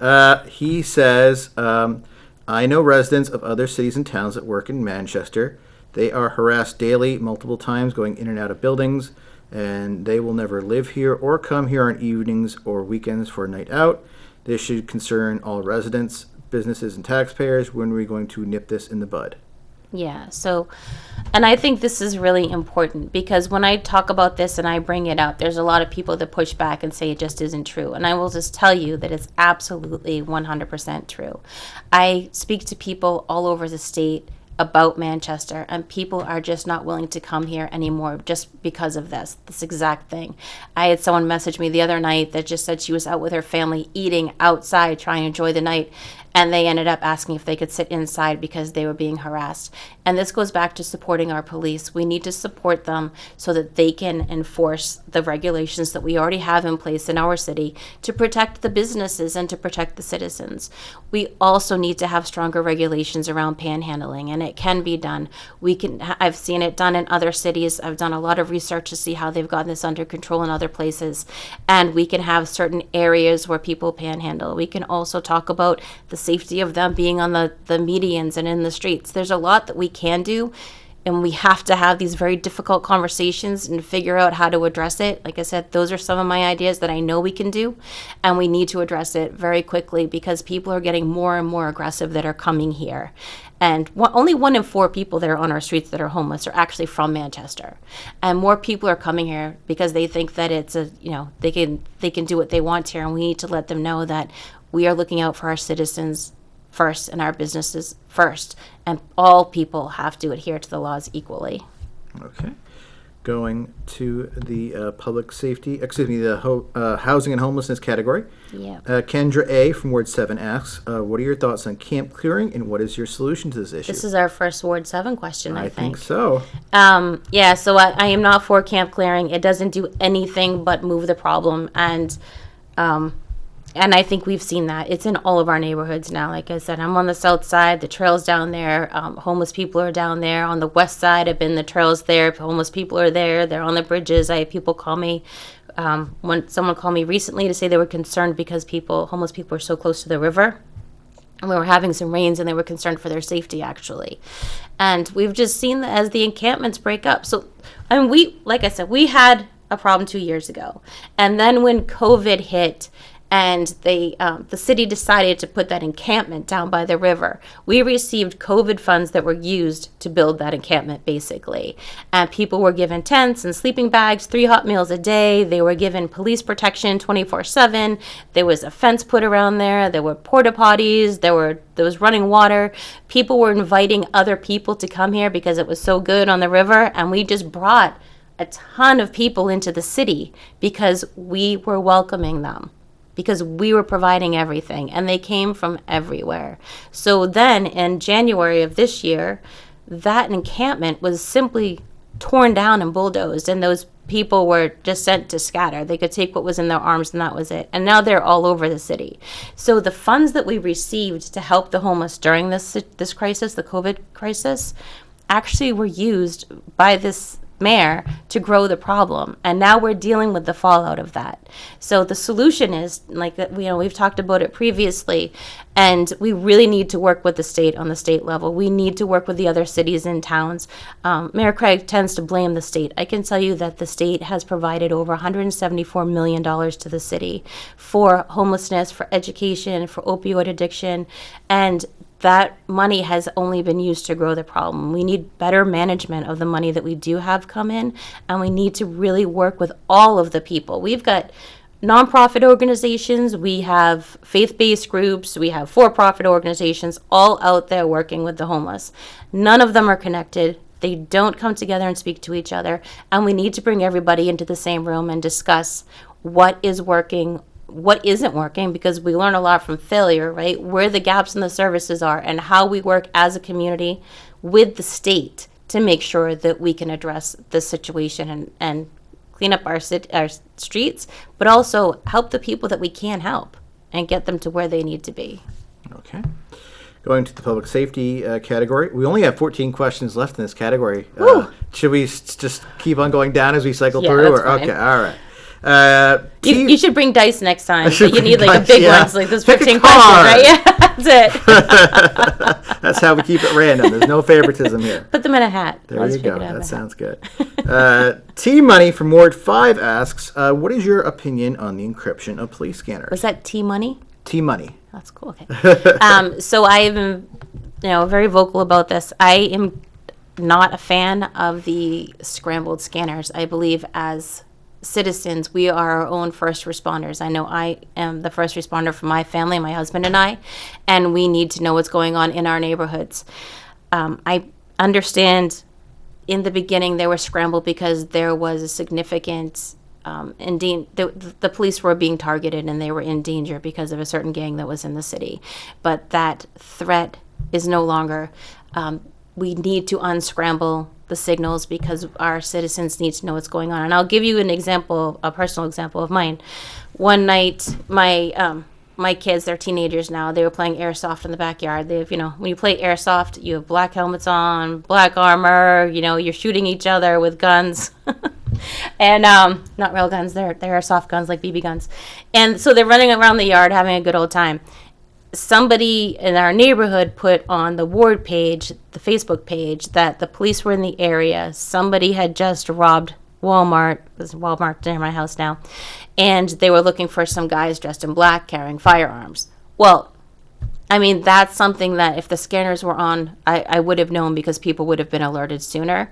Dan. He says, I know residents of other cities and towns that work in Manchester. They are harassed daily, multiple times, going in and out of buildings, and they will never live here or come here on evenings or weekends for a night out. This should concern all residents, businesses, and taxpayers. When are we going to nip this in the bud? Yeah, so, and I think this is really important because when I talk about this and I bring it up, there's a lot of people that push back and say it just isn't true. And I will just tell you that it's absolutely 100% true. I speak to people all over the state about Manchester, and people are just not willing to come here anymore just because of this exact thing. I had someone message me the other night that just said she was out with her family eating outside, trying to enjoy the night, and they ended up asking if they could sit inside because they were being harassed. And this goes back to supporting our police. We need to support them so that they can enforce the regulations that we already have in place in our city to protect the businesses and to protect the citizens. We also need to have stronger regulations around panhandling, and it can be done. I've seen it done in other cities. I've done a lot of research to see how they've gotten this under control in other places, and we can have certain areas where people panhandle. We can also talk about the safety of them being on the medians and in the streets. There's a lot that we can do, and we have to have these very difficult conversations and figure out how to address it. Like I said, those are some of my ideas that I know we can do, and we need to address it very quickly because people are getting more and more aggressive that are coming here. And only 1 in 4 people that are on our streets that are homeless are actually from Manchester. And more people are coming here because they think that it's they can do what they want here, and we need to let them know that we are looking out for our citizens first and our businesses first, and all people have to adhere to the laws equally. Okay. Going to the public safety, the housing and homelessness category. Yeah. Kendra A. from Ward 7 asks, what are your thoughts on camp clearing and what is your solution to this issue? This is our first Ward 7 question, I think. So. Yeah, so I am not for camp clearing. It doesn't do anything but move the problem. And I think we've seen that. It's in all of our neighborhoods now. Like I said, I'm on the south side. The trail's down there. Homeless people are down there. On the west side, I've been the trails there. Homeless people are there. They're on the bridges. I have people call me. When someone called me recently to say they were concerned because homeless people are so close to the river. And we were having some rains and they were concerned for their safety, actually. And we've just seen that as the encampments break up. So, like I said, we had a problem 2 years ago. And then when COVID hit, and the city decided to put that encampment down by the river. We received COVID funds that were used to build that encampment, basically. And people were given tents and sleeping bags, 3 hot meals a day. They were given police protection 24/7. There was a fence put around there. There were porta potties. There was running water. People were inviting other people to come here because it was so good on the river. And we just brought a ton of people into the city because we were welcoming them, because we were providing everything, and they came from everywhere. So then in January of this year, that encampment was simply torn down and bulldozed, and those people were just sent to scatter. They could take what was in their arms, and that was it. And now they're all over the city. So the funds that we received to help the homeless during this crisis, the COVID crisis, actually were used by this mayor to grow the problem, and now we're dealing with the fallout of that. So the solution is, like, we've talked about it previously, and we really need to work with the state on the state level. We need to work with the other cities and towns. Mayor Craig tends to blame the state. I can tell you that the state has provided over $174 million to the city for homelessness, for education, for opioid addiction, and that money has only been used to grow the problem. We need better management of the money that we do have come in, and we need to really work with all of the people. We've got nonprofit organizations, we have faith-based groups, we have for-profit organizations, all out there working with the homeless. None of them are connected. They don't come together and speak to each other, and we need to bring everybody into the same room and discuss what is working, what isn't working, because we learn a lot from failure, right? Where the gaps in the services are and how we work as a community with the state to make sure that we can address this situation and clean up our streets, but also help the people that we can help and get them to where they need to be. Okay. Going to the public safety category. We only have 14 questions left in this category. Should we just keep on going down as we cycle through? That's fine. Okay, all right. You should bring dice next time. So you need like dice, a big yeah. one, so like those Pick a 15 questions, right? Yeah, that's it. That's how we keep it random. There's no favoritism here. Put them in a hat. There you go. That sounds good. T Money from Ward 5 asks, what is your opinion on the encryption of police scanners? Was that T Money? T Money. That's cool. Okay. So I have been, very vocal about this. I am not a fan of the scrambled scanners. I believe as citizens, we are our own first responders. I know I am the first responder for my family, my husband and I, and we need to know what's going on in our neighborhoods. I understand in the beginning they were scrambled because there was a significant the police were being targeted and they were in danger because of a certain gang that was in the city. But that threat is no longer. We need to unscramble the signals because our citizens need to know what's going on. And I'll give you an example, a personal example of mine. One night, my kids, they're teenagers now, they were playing airsoft in the backyard. They have, when you play airsoft, you have black helmets on, black armor, you're shooting each other with guns. And not real guns, they're airsoft guns like BB guns. And so they're running around the yard having a good old time. Somebody in our neighborhood put on the ward page, the Facebook page, that the police were in the area. Somebody had just robbed Walmart. There's a Walmart near my house now. And they were looking for some guys dressed in black carrying firearms. Well, that's something that if the scanners were on, I would have known because people would have been alerted sooner.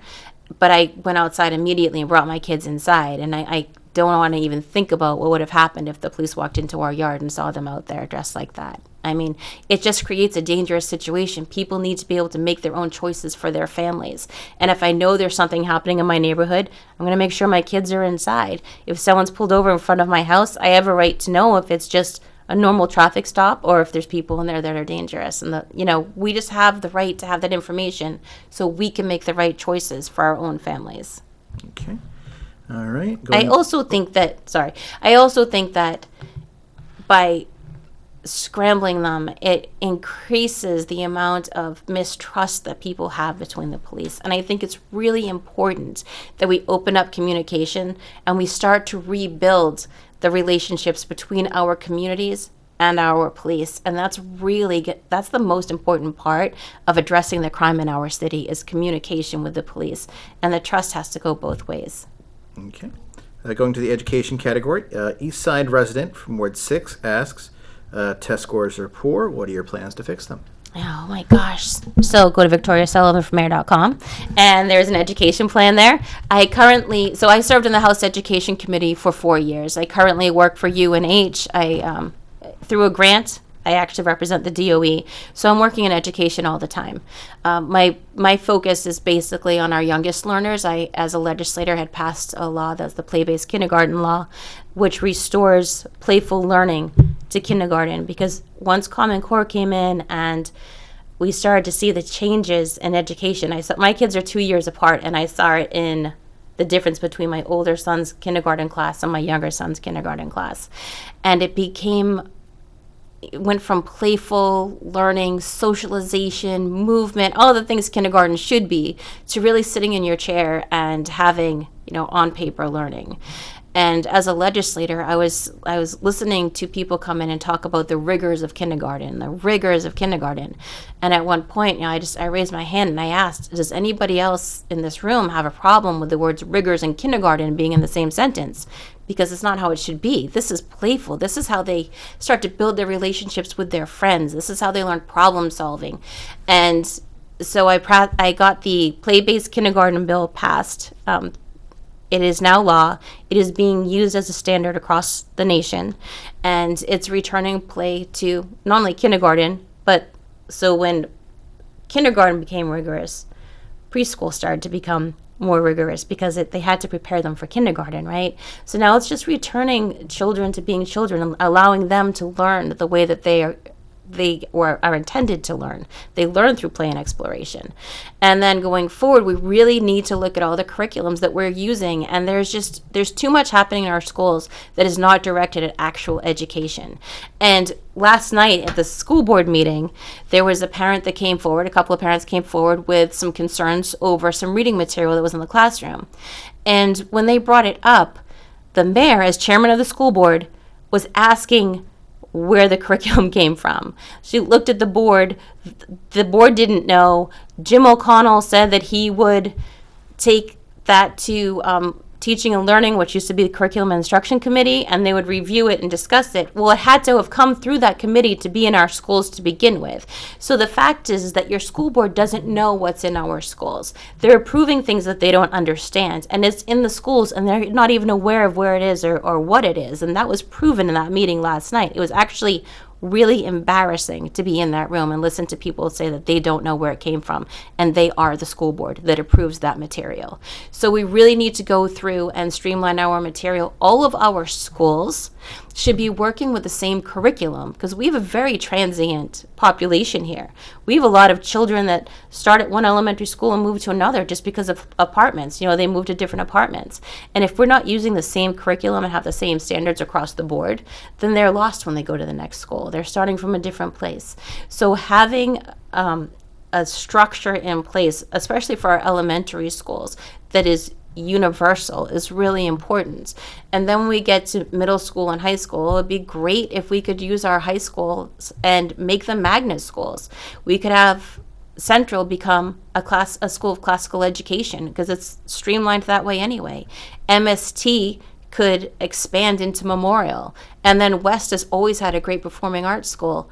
But I went outside immediately and brought my kids inside. And I don't want to even think about what would have happened if the police walked into our yard and saw them out there dressed like that. I mean, it just creates a dangerous situation. People need to be able to make their own choices for their families. And if I know there's something happening in my neighborhood, I'm going to make sure my kids are inside. If someone's pulled over in front of my house, I have a right to know if it's just a normal traffic stop or if there's people in there that are dangerous. And, we just have the right to have that information so we can make the right choices for our own families. Okay. All right. I also think that by scrambling them, it increases the amount of mistrust that people have between the police. And I think it's really important that we open up communication and we start to rebuild the relationships between our communities and our police. And that's the most important part of addressing the crime in our city is communication with the police. And the trust has to go both ways. Okay. Going to the education category, East Side resident from Ward 6 asks, test scores are poor. What are your plans to fix them? Oh my gosh. So go to victoriasullivanfrommayor.com and there's an education plan there. I served in the House Education Committee for 4 years. I currently work for UNH. Through a grant, I actually represent the DOE, so I'm working in education all the time. My focus is basically on our youngest learners. I, as a legislator, had passed a law that's the play-based kindergarten law, which restores playful learning to kindergarten, because once Common Core came in and we started to see the changes in education, my kids are 2 years apart, and I saw it in the difference between my older son's kindergarten class and my younger son's kindergarten class. And it went from playful learning, socialization, movement, all the things kindergarten should be, to really sitting in your chair and having, on paper learning. And as a legislator, I was listening to people come in and talk about the rigors of kindergarten. And at one point, I raised my hand and I asked, does anybody else in this room have a problem with the words rigors and kindergarten being in the same sentence? Because it's not how it should be. This is playful. This is how they start to build their relationships with their friends. This is how they learn problem solving. And so I got the play-based kindergarten bill passed. It is now law. It is being used as a standard across the nation. And it's returning play to not only kindergarten, but so when kindergarten became rigorous, preschool started to become more rigorous because they had to prepare them for kindergarten, right? So now it's just returning children to being children and allowing them to learn the way that they are intended to learn. They learn through play and exploration. And then going forward, we really need to look at all the curriculums that we're using. And there's too much happening in our schools that is not directed at actual education. And last night at the school board meeting, there was a couple of parents came forward with some concerns over some reading material that was in the classroom. And when they brought it up, the mayor, as chairman of the school board, was asking where the curriculum came from. She looked at the board. The board didn't know. Jim O'Connell said that he would take that to Teaching and Learning, which used to be the Curriculum and Instruction Committee, and they would review it and discuss it. Well, it had to have come through that committee to be in our schools to begin with. So the fact is that your school board doesn't know what's in our schools. They're approving things that they don't understand, and it's in the schools, and they're not even aware of where it is or what it is. And that was proven in that meeting last night. It was actually really embarrassing to be in that room and listen to people say that they don't know where it came from, and they are the school board that approves that material. So we really need to go through and streamline our material. All of our schools should be working with the same curriculum, because we have a very transient population here. We have a lot of children that start at one elementary school and move to another just because of apartments. They move to different apartments. And if we're not using the same curriculum and have the same standards across the board, then they're lost when they go to the next school. They're starting from a different place. So having a structure in place, especially for our elementary schools, that is universal is really important. And then when we get to middle school and high school, it would be great if we could use our high schools and make them magnet schools. We could have Central become a school of classical education, because it's streamlined that way anyway. MST could expand into Memorial. And then West has always had a great performing arts school,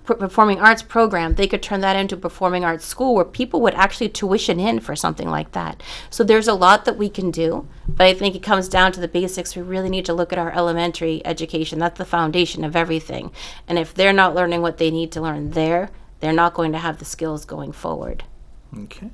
performing arts program. They could turn that into a performing arts school where people would actually tuition in for something like that. So there's a lot that we can do, but I think it comes down to the basics. We really need to look at our elementary education. That's the foundation of everything. And if they're not learning what they need to learn there, they're not going to have the skills going forward. Okay.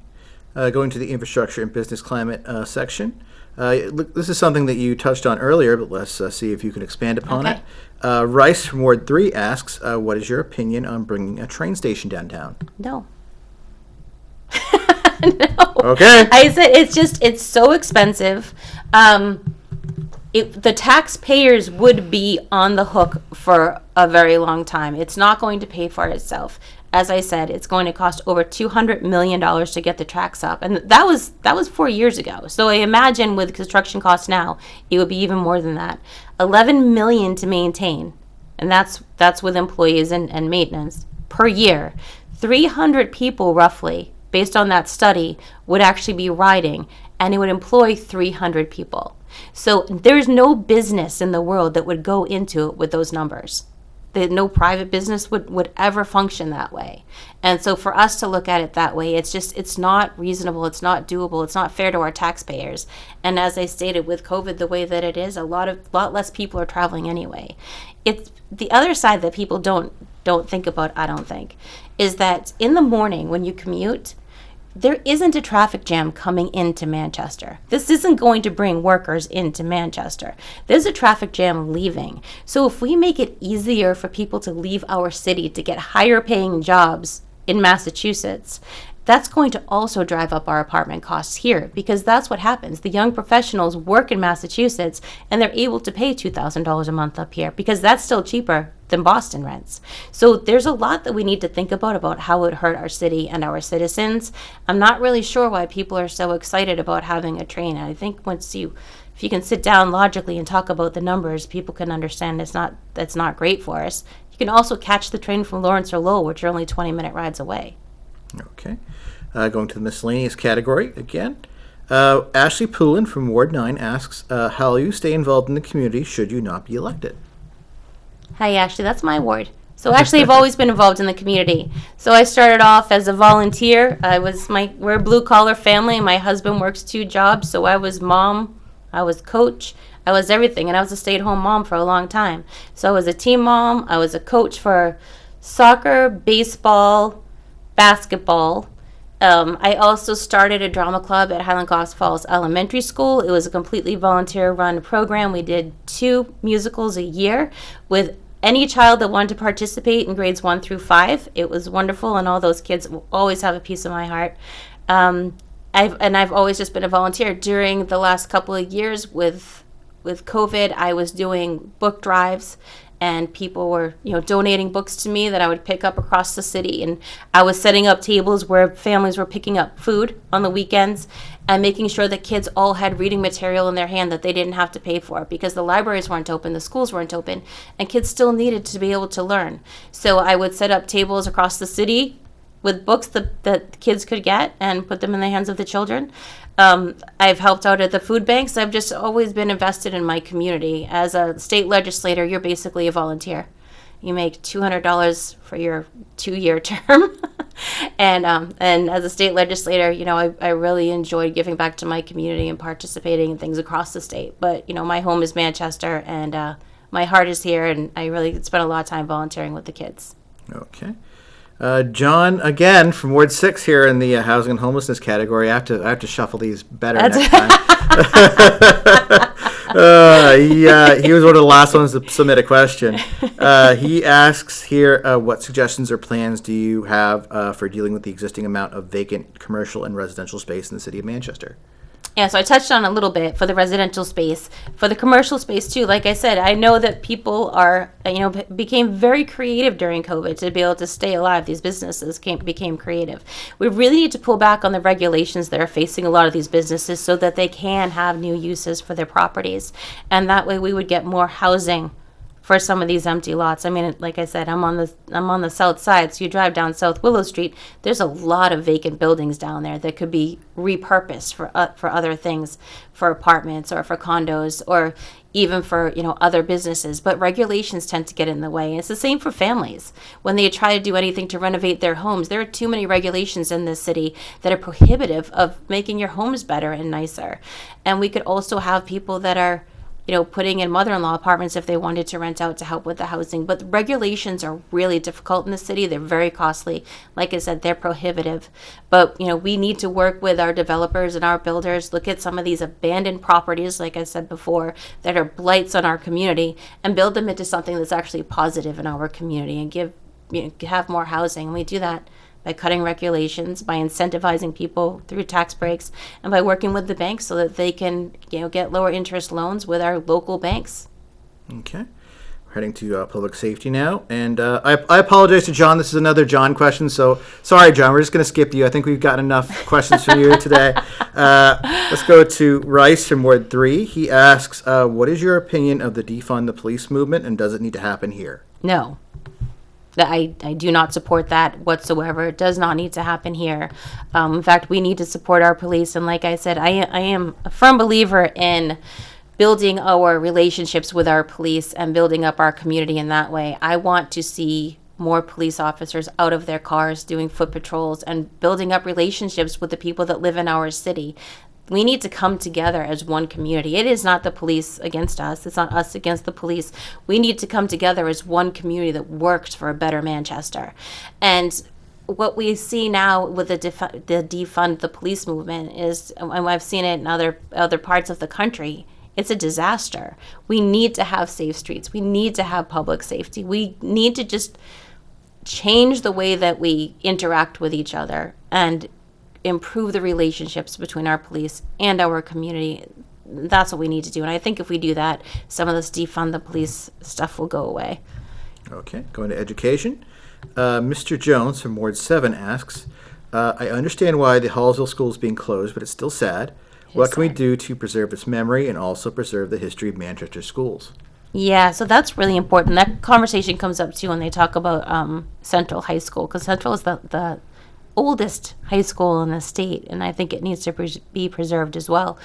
Going to the infrastructure and business climate section. This is something that you touched on earlier, but let's see if you can expand upon Okay. it. Rice from Ward 3 asks, what is your opinion on bringing a train station downtown? No. No. Okay. I said it's so expensive. The taxpayers would be on the hook for a very long time. It's not going to pay for itself. As I said, it's going to cost over $200 million to get the tracks up. And that was 4 years ago. So I imagine with construction costs now, it would be even more than that. $11 million to maintain. And that's with employees and maintenance per year. 300 people roughly, based on that study, would actually be riding, and it would employ 300 people. So there's no business in the world that would go into it with those numbers. No private business would ever function that way. And so for us to look at it that way, it's not reasonable, it's not doable, it's not fair to our taxpayers. And as I stated, with COVID the way that it is, a lot less people are traveling anyway. It's the other side that people don't think about, I don't think, is that in the morning when you commute, there isn't a traffic jam coming into Manchester. This isn't going to bring workers into Manchester. There's a traffic jam leaving. So if we make it easier for people to leave our city to get higher paying jobs in Massachusetts, that's going to also drive up our apartment costs here, because that's what happens. The young professionals work in Massachusetts and they're able to pay $2,000 a month up here because that's still cheaper than Boston rents. So there's a lot that we need to think about how it would hurt our city and our citizens. I'm not really sure why people are so excited about having a train. I think if you can sit down logically and talk about the numbers, people can understand that's not great for us. You can also catch the train from Lawrence or Lowell, which are only 20-minute rides away. Okay. Going to the miscellaneous category again. Ashley Poulin from Ward 9 asks, how will you stay involved in the community should you not be elected? Hi, Ashley. That's my ward. So actually, I've always been involved in the community. So I started off as a volunteer. We're a blue-collar family. My husband works 2 jobs. So I was mom, I was coach, I was everything. And I was a stay-at-home mom for a long time. So I was a team mom. I was a coach for soccer, baseball, basketball. I also started a drama club at Highland Goss Falls Elementary School. It was a completely volunteer-run program. We did 2 musicals a year with any child that wanted to participate in grades 1 through 5. It was wonderful, and all those kids will always have a piece of my heart. I've always just been a volunteer. During the last couple of years with COVID, I was doing book drives, and people were, donating books to me that I would pick up across the city. And I was setting up tables where families were picking up food on the weekends and making sure that kids all had reading material in their hand that they didn't have to pay for, because the libraries weren't open, the schools weren't open, and kids still needed to be able to learn. So I would set up tables across the city with books that kids could get and put them in the hands of the children. I've helped out at the food banks. I've just always been invested in my community. As a state legislator, you're basically a volunteer. You make $200 for your 2-year term. And as a state legislator, I really enjoyed giving back to my community and participating in things across the state. But, my home is Manchester, and my heart is here, and I really spent a lot of time volunteering with the kids. Okay. John, again, from Ward 6 here in the housing and homelessness category. I have to shuffle these better next time. He was one of the last ones to submit a question. He asks here, what suggestions or plans do you have for dealing with the existing amount of vacant commercial and residential space in the city of Manchester? Yeah, so I touched on a little bit for the residential space. For the commercial space, too, like I said, I know that people became very creative during COVID to be able to stay alive. These businesses became creative. We really need to pull back on the regulations that are facing a lot of these businesses so that they can have new uses for their properties. And that way we would get more housing for some of these empty lots. I mean, like I said, I'm on the south side, so you drive down South Willow Street. There's a lot of vacant buildings down there that could be repurposed for other things, for apartments or for condos or even for other businesses. But regulations tend to get in the way. It's the same for families when they try to do anything to renovate their homes. There are too many regulations in this city that are prohibitive of making your homes better and nicer. And we could also have people that are putting in mother-in-law apartments if they wanted to rent out to help with the housing. But the regulations are really difficult in the city. They're very costly. Like I said, they're prohibitive. But, we need to work with our developers and our builders, look at some of these abandoned properties, like I said before, that are blights on our community, and build them into something that's actually positive in our community and have more housing. And we do that by cutting regulations, by incentivizing people through tax breaks, and by working with the banks so that they can, get lower interest loans with our local banks. Okay. We're heading to public safety now. And I apologize to John. This is another John question. So sorry, John. We're just going to skip you. I think we've gotten enough questions from you today. Let's go to Rice from Ward 3. He asks, what is your opinion of the defund the police movement, and does it need to happen here? No. I do not support that whatsoever. It does not need to happen here. In fact, we need to support our police. And like I said, I am a firm believer in building our relationships with our police and building up our community in that way. I want to see more police officers out of their cars doing foot patrols and building up relationships with the people that live in our city. We need to come together as one community. It is not the police against us. It's not us against the police. We need to come together as one community that works for a better Manchester. And what we see now with the defund the police movement is, and I've seen it in other parts of the country, it's a disaster. We need to have safe streets. We need to have public safety. We need to just change the way that we interact with each other and improve the relationships between our police and our community. That's what we need to do. And I think if we do that, some of this defund the police stuff will go away. Okay, going to education. Mr. Jones from Ward 7 asks, I understand why the Hallsville School is being closed, but it's still sad. What can we do to preserve its memory and also preserve the history of Manchester schools? Yeah, so that's really important. That conversation comes up too when they talk about Central High School, because Central is the oldest high school in the state, and I think it needs to be preserved as well.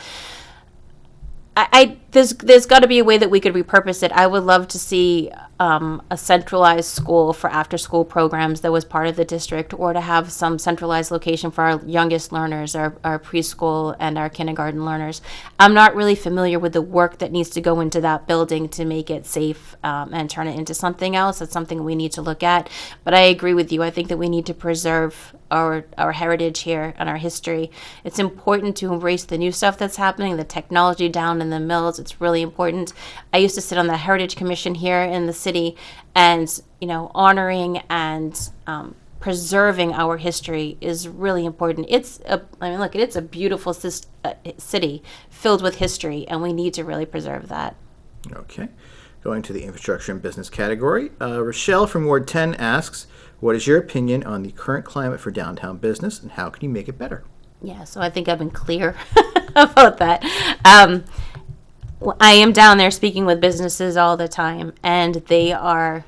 There's got to be a way that we could repurpose it. I would love to see a centralized school for after-school programs that was part of the district, or to have some centralized location for our youngest learners, our preschool and our kindergarten learners. I'm not really familiar with the work that needs to go into that building to make it safe and turn it into something else. That's something we need to look at. But I agree with you. I think that we need to preserve our heritage here and our history. It's important to embrace the new stuff that's happening, the technology down in the mills. It's really important. I used to sit on the Heritage Commission here in the city, and honoring and preserving our history is really important. It's a beautiful city filled with history, and we need to really preserve that. Okay. Going to the infrastructure and business category, Rochelle from Ward 10 asks, what is your opinion on the current climate for downtown business, and how can you make it better? Yeah, so I think I've been clear about that. I am down there speaking with businesses all the time, and they are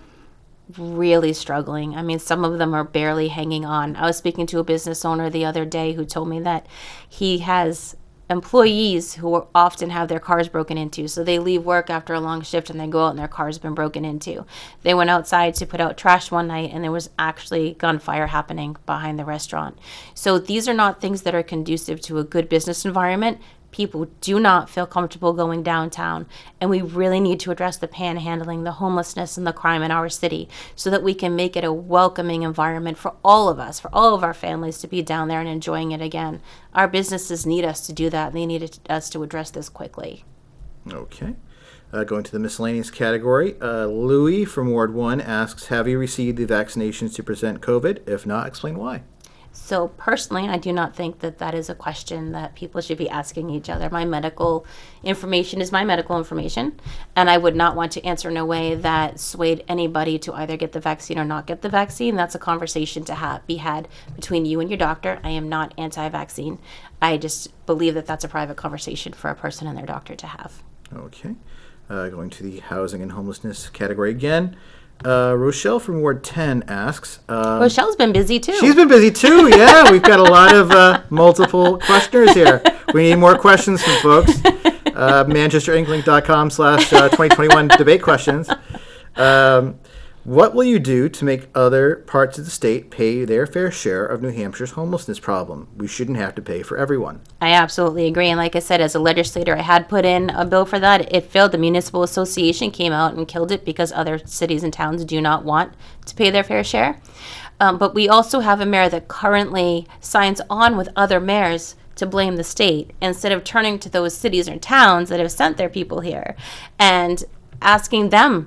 really struggling. I mean, some of them are barely hanging on. I was speaking to a business owner the other day who told me that he has employees who often have their cars broken into. So they leave work after a long shift and they go out and their car's been broken into. They went outside to put out trash one night and there was actually gunfire happening behind the restaurant. So these are not things that are conducive to a good business environment. People do not feel comfortable going downtown, and we really need to address the panhandling, the homelessness, and the crime in our city so that we can make it a welcoming environment for all of us, for all of our families to be down there and enjoying it again. Our businesses need us to do that, and they need us to address this quickly. Okay. Going to the miscellaneous category, Louis from Ward 1 asks, have you received the vaccinations to prevent COVID? If not, explain why. So personally, I do not think that that is a question that people should be asking each other. My medical information is my medical information, and I would not want to answer in a way that swayed anybody to either get the vaccine or not get the vaccine. That's a conversation to be had between you and your doctor. I am not anti-vaccine. I just believe that that's a private conversation for a person and their doctor to have. Okay. Going to the housing and homelessness category again. Rochelle from Ward 10 asks. Rochelle's been busy too. She's been busy too, yeah. We've got a lot of multiple questioners here. We need more questions from folks. ManchesterInkling.com/2021 debate questions. What will you do to make other parts of the state pay their fair share of New Hampshire's homelessness problem? We shouldn't have to pay for everyone. I absolutely agree. And like I said, as a legislator, I had put in a bill for that. It failed. The Municipal Association came out and killed it because other cities and towns do not want to pay their fair share. But we also have a mayor that currently signs on with other mayors to blame the state instead of turning to those cities or towns that have sent their people here and asking them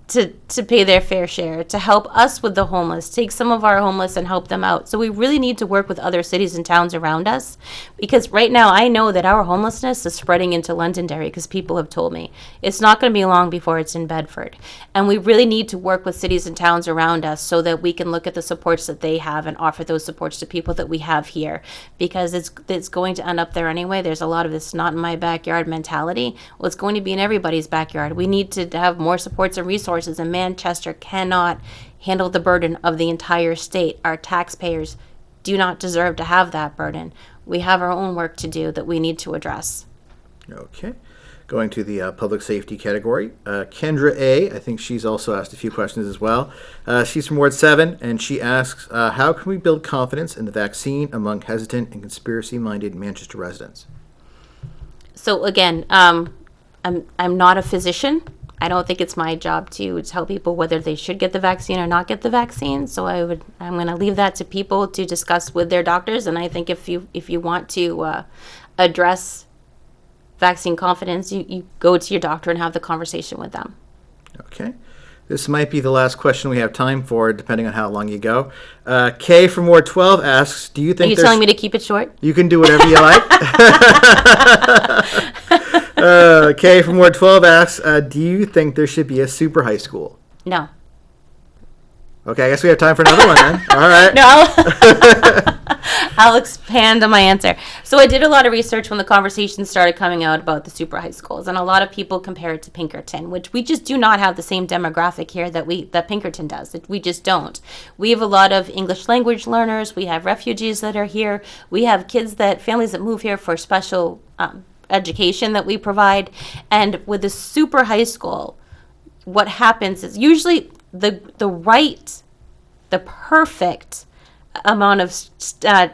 to pay their fair share, to help us with the homeless, take some of our homeless and help them out. So we really need to work with other cities and towns around us, because right now I know that our homelessness is spreading into Londonderry because people have told me. It's not going to be long before it's in Bedford. And we really need to work with cities and towns around us so that we can look at the supports that they have and offer those supports to people that we have here, because it's going to end up there anyway. There's a lot of this not in my backyard mentality. Well, it's going to be in everybody's backyard. We need to have more supports and resources, and Manchester cannot handle the burden of the entire state. Our taxpayers do not deserve to have that burden. We have our own work to do that we need to address. Okay. Going to the public safety category. Kendra A., I think she's also asked a few questions as well. She's from Ward 7, and she asks, how can we build confidence in the vaccine among hesitant and conspiracy-minded Manchester residents? So again, I'm not a physician. I don't think it's my job to tell people whether they should get the vaccine or not get the vaccine. So I'm going to leave that to people to discuss with their doctors. And I think if you want to address vaccine confidence, you go to your doctor and have the conversation with them. Okay. This might be the last question we have time for, depending on how long you go. Kay from Ward 12 asks, do you think Are you telling me to keep it short? You can do whatever you like. Kay from Ward 12 asks, do you think there should be a super high school? No. Okay, I guess we have time for another one then. All right. No, I'll expand on my answer. So I did a lot of research when the conversation started coming out about the super high schools, and a lot of people compare it to Pinkerton, which we just do not have the same demographic here that Pinkerton does. We just don't. We have a lot of English language learners. We have refugees that are here. We have families that move here for special education that we provide. And with the super high school, what happens is usually the perfect amount of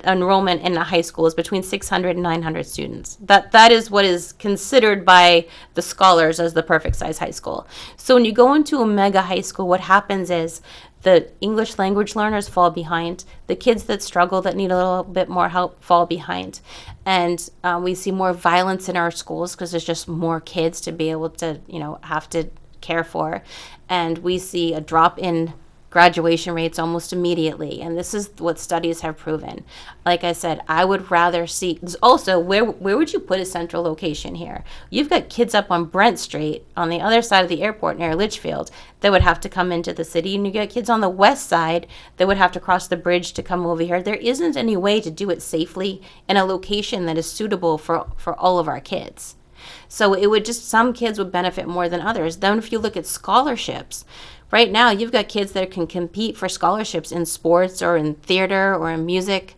enrollment in a high school is between 600 and 900 students. That is what is considered by the scholars as the perfect size high school. So when you go into a mega high school, what happens is the English language learners fall behind. The kids that struggle, that need a little bit more help, fall behind. And we see more violence in our schools because there's just more kids to be able to, have to care for. And we see a drop in graduation rates almost immediately, and this is what studies have proven. Like I said, I would rather see. Also, where would you put a central location here? You've got kids up on Brent Street on the other side of the airport near Litchfield that would have to come into the city, and you got kids on the west side that would have to cross the bridge to come over here. There isn't any way to do it safely in a location that is suitable for all of our kids. So it would some kids would benefit more than others. Then if you look at scholarships, right now you've got kids that can compete for scholarships in sports or in theater or in music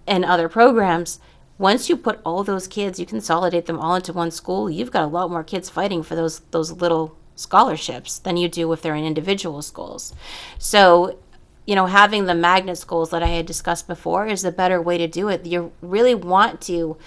and other programs. Once you put all those kids, you consolidate them all into one school, you've got a lot more kids fighting for those little scholarships than you do if they're in individual schools. So, having the magnet schools that I had discussed before is the better way to do it. You really want to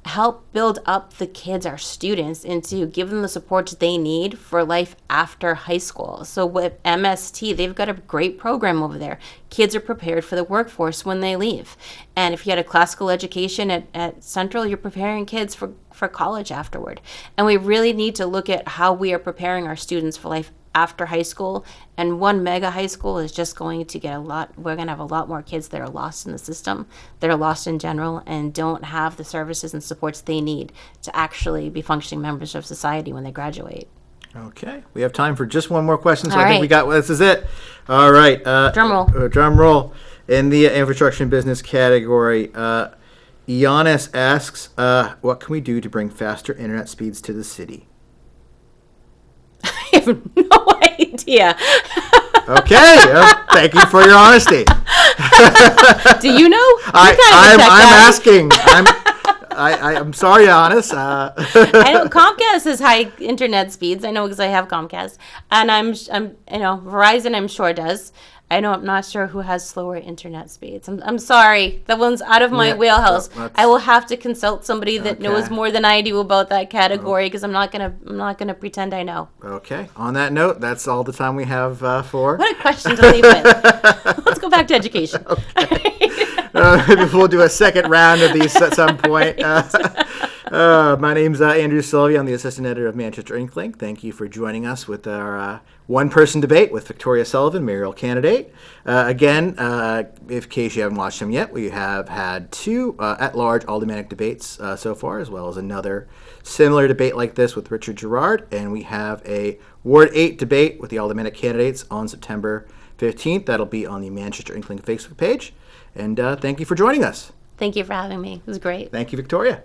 help build up the kids, our students, and to give them the supports they need for life after high school. So with MST, they've got a great program over there. Kids are prepared for the workforce when they leave. And if you had a classical education at Central, you're preparing kids for college afterward. And we really need to look at how we are preparing our students for life after high school. And one mega high school is just going to get we're going to have a lot more kids that are lost in the system, that are lost in general, and don't have the services and supports they need to actually be functioning members of society when they graduate. Okay. We have time for just one more question, so All I think this is it. All right. Drum roll. Drum roll. In the infrastructure and business category, Giannis asks, what can we do to bring faster internet speeds to the city? have no idea. Okay, thank you for your honesty. Do you know? I'm asking. I'm sorry, honest. I know Comcast has high internet speeds. I know because I have Comcast, and I'm Verizon. I'm sure does. I'm not sure who has slower internet speeds. I'm sorry, that one's out of my wheelhouse. I will have to consult somebody that knows more than I do about that category because I'm not gonna pretend I know. Okay. On that note, that's all the time we have for. What a question to leave with. Let's go back to education. We'll do a second round of these at some point. My name's Andrew Sullivan. I'm the assistant editor of Manchester Inklink. Thank you for joining us with our one-person debate with Victoria Sullivan, mayoral candidate. Again, in case you haven't watched them yet, we have had two at-large aldermanic debates so far, as well as another similar debate like this with Richard Gerard, and we have a Ward 8 debate with the aldermanic candidates on September 15th. That'll be on the Manchester Inklink Facebook page. And thank you for joining us. Thank you for having me. It was great. Thank you, Victoria.